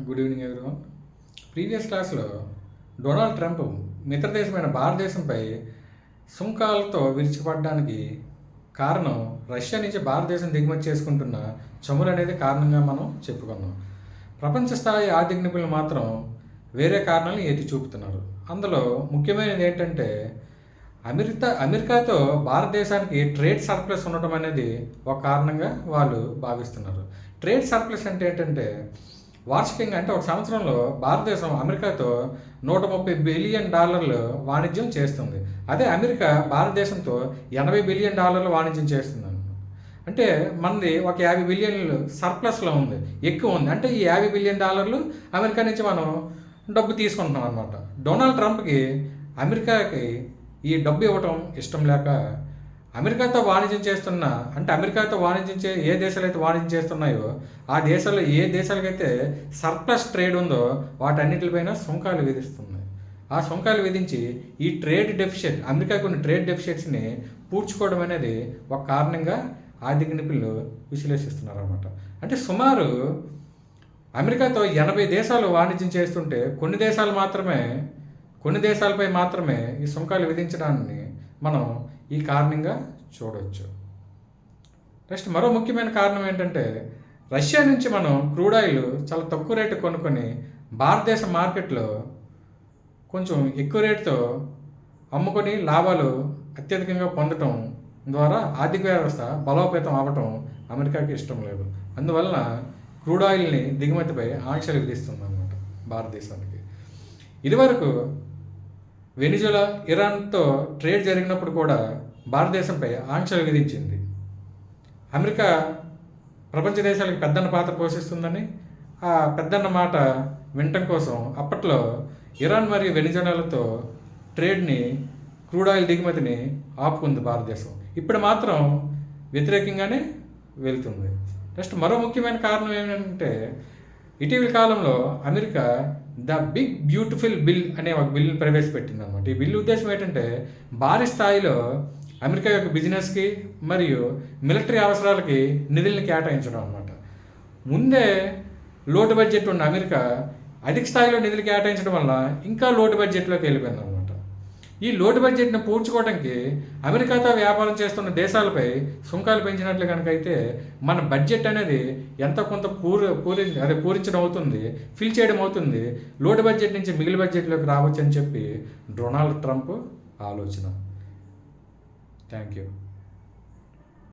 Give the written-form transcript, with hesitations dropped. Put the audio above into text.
Good evening everyone. Previous క్లాస్లో Donald Trump మిత్ర దేశమైన భారతదేశంపై సుంకాలతో విరుచుకుపడడానికి కారణం రష్యా నుంచి భారతదేశం దిగుమతి చేసుకుంటున్న చమురు అనేది కారణంగా మనం చెప్పుకున్నాం. ప్రపంచ స్థాయి ఆర్థిక నిపుణులు మాత్రం వేరే కారణాలను ఎత్తి చూపుతున్నారు. అందులో ముఖ్యమైనది ఏంటంటే అమెరికాతో భారతదేశానికి ట్రేడ్ సర్ప్లస్ ఉండటం అనేది ఒక కారణంగా వాళ్ళు భావిస్తున్నారు. ట్రేడ్ సర్ప్లస్ అంటే ఏంటంటే వార్షికంగా అంటే ఒక సంవత్సరంలో భారతదేశం అమెరికాతో $130 బిలియన్ వాణిజ్యం చేస్తుంది. అదే అమెరికా భారతదేశంతో $80 బిలియన్ వాణిజ్యం చేస్తుంది. అంటే మనది ఒక 50 బిలియన్లు సర్ప్లస్లో ఉంది, ఎక్కువ ఉంది. అంటే ఈ $50 బిలియన్ అమెరికా నుంచి మనం డబ్బు తీసుకుంటున్నాం అనమాట. డొనాల్డ్ ట్రంప్కి అమెరికాకి ఈ డబ్బు ఇవ్వటం ఇష్టం లేక అమెరికాతో వాణిజ్యం చేస్తున్న అంటే అమెరికాతో ఏ దేశాలు అయితే వాణిజ్యం చేస్తున్నాయో ఆ దేశాల్లో ఏ దేశాలకైతే సర్ప్లస్ ట్రేడ్ ఉందో వాటన్నిటిపైన సుంకాలు విధిస్తుంది. ఆ సుంకాలు విధించి ఈ ట్రేడ్ డెఫిషియట్ అమెరికాకు ఉన్న ట్రేడ్ డెఫిషియట్స్ని పూడ్చుకోవడం అనేది ఒక కారణంగా ఆర్థిక నిపుణులు విశ్లేషిస్తున్నారు అన్నమాట. అంటే సుమారు అమెరికాతో 80 దేశాలు వాణిజ్యం చేస్తుంటే కొన్ని దేశాలపై మాత్రమే ఈ సుంకాలు విధించడాన్ని మనం ఈ కారణంగా చూడవచ్చు. నెక్స్ట్ మరో ముఖ్యమైన కారణం ఏంటంటే రష్యా నుంచి మనం క్రూడ్ ఆయిల్ చాలా తక్కువ రేటు కొనుక్కొని భారతదేశ మార్కెట్లో కొంచెం ఎక్కువ రేటుతో అమ్ముకొని లాభాలు అత్యధికంగా పొందటం ద్వారా ఆర్థిక వ్యవస్థ బలోపేతం అవ్వటం అమెరికాకి ఇష్టం లేదు. అందువలన క్రూడ్ ఆయిల్ని దిగుమతిపై ఆంక్షలు విధిస్తుంది అన్నమాట భారతదేశానికి. ఇదివరకు వెనిజులా, ఇరాన్తో ట్రేడ్ జరిగినప్పుడు కూడా భారతదేశంపై ఆంక్షలు విధించింది. అమెరికా ప్రపంచ దేశాలకు పెద్దన్న పాత్ర పోషిస్తుందని ఆ పెద్దన్న మాట వినటం కోసం అప్పట్లో ఇరాన్ మరియు వెనిజులాలతో ట్రేడ్ని క్రూడ్ ఆయిల్ దిగుమతిని ఆపుకుంది భారతదేశం. ఇప్పుడు మాత్రం వ్యతిరేకంగానే వెళ్తుంది. నెక్స్ట్ మరో ముఖ్యమైన కారణం ఏంటంటే ఇటీవల కాలంలో America the big beautiful bill అనే ఒక బిల్లుని ప్రవేశపెట్టింది అనమాట. ఈ బిల్లు ఉద్దేశం ఏంటంటే భారీ స్థాయిలో అమెరికా యొక్క బిజినెస్కి మరియు మిలిటరీ అవసరాలకి నిధుల్ని కేటాయించడం అనమాట. ముందే లోటు బడ్జెట్ ఉన్న అమెరికా అధిక స్థాయిలో నిధులు కేటాయించడం వల్ల ఇంకా లోటు బడ్జెట్లోకి వెళ్ళిపోయింది అనమాట. ఈ లోటు బడ్జెట్ని పూడ్చుకోవడానికి అమెరికాతో వ్యాపారం చేస్తున్న దేశాలపై సుంకాలు పెంచినట్లు కనుక అయితే మన బడ్జెట్ అనేది ఎంత కొంత పూరించడం అవుతుంది, ఫిల్ చేయడం అవుతుంది. లోటు బడ్జెట్ నుంచి మిగిలిన బడ్జెట్లోకి రావచ్చు అని చెప్పి డొనాల్డ్ ట్రంప్ ఆలోచన. Thank you.